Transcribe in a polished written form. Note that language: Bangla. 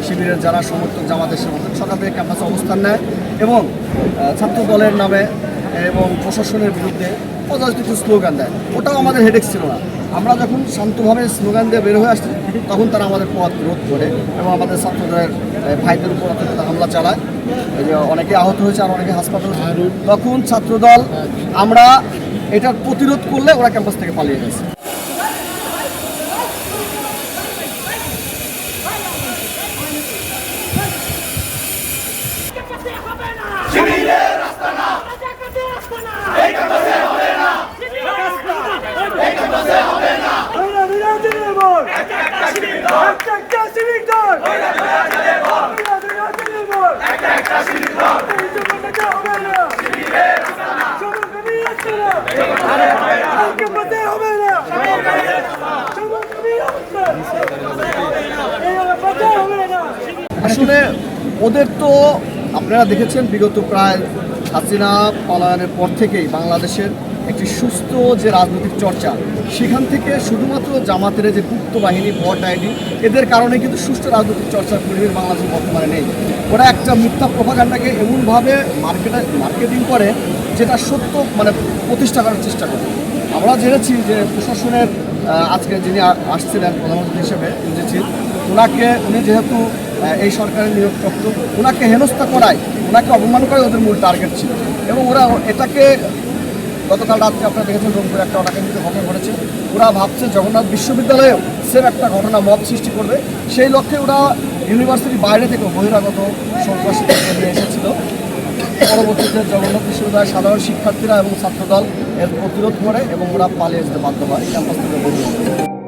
শিবিরের যারা সমর্থক জামাতের সমর্থক সকাল থেকে ক্যাম্পাসে অবস্থান নেয় এবং ছাত্র দলের নামে এবং প্রশাসনের বিরুদ্ধে অযাচিত স্লোগান দেয়, ওটাও আমাদের হেডেক ছিল না। আমরা যখন শান্তভাবে স্লোগান দিয়ে বের হয়ে আসছি তখন তারা আমাদের পথ রোধ করে এবং আমাদের ছাত্রদের ভাইদের উপর হামলা চালায়, অনেকে আহত হয়েছে আর অনেকে হাসপাতালে। তখন ছাত্রদল আমরা এটার প্রতিরোধ করলে ওরা ক্যাম্পাস থেকে পালিয়ে গেছে। আসলে ওদের তো আপনারা দেখেছেন বিগত প্রায় হাসিনা পলায়নের পর থেকেই বাংলাদেশের একটি সুস্থ যে রাজনৈতিক চর্চা, সেখান থেকে শুধুমাত্র জামাতের যে গুপ্ত বাহিনী ভট আইডি এদের কারণে কিন্তু সুস্থ রাজনৈতিক চর্চার পরিবেশ বাংলাদেশে বর্তমানে নেই। ওরা একটা মিথ্যা প্রপাগান্ডাকে এমনভাবে মার্কেটিং করে যেটা সত্য প্রতিষ্ঠা করার চেষ্টা করে। আমরা জেনেছি যে প্রশাসনের আজকে যিনি আসছিলেন প্রধানমন্ত্রী হিসেবে উনি যেহেতু এই সরকারের নিয়োগপ্রাপ্ত, ওনাকে হেনস্থা করায়, ওনাকে অপমান করে ওদের মূল টার্গেট ছিল। এবং ওরা এটাকে গতকাল রাত্রে আপনারা দেখেছেন রংপুরে একটা অনাকাঙ্ক্ষিত ঘটনা ঘটেছে। ওরা ভাবছে জগন্নাথ বিশ্ববিদ্যালয়েও সেম একটা ঘটনা মব সৃষ্টি করবে, সেই লক্ষ্যে ওরা ইউনিভার্সিটির বাইরে থেকে বহিরাগত সন্ত্রাসীদেরকে নিয়ে এসেছিল। পরবর্তীতে জগন্নাথ বিশ্ববিদ্যালয়ের সাধারণ শিক্ষার্থীরা এবং ছাত্রদল এর প্রতিরোধ করে এবং ওরা পালিয়ে যেতে বাধ্য হয়, ক্যাম্পাস থেকে বেরিয়ে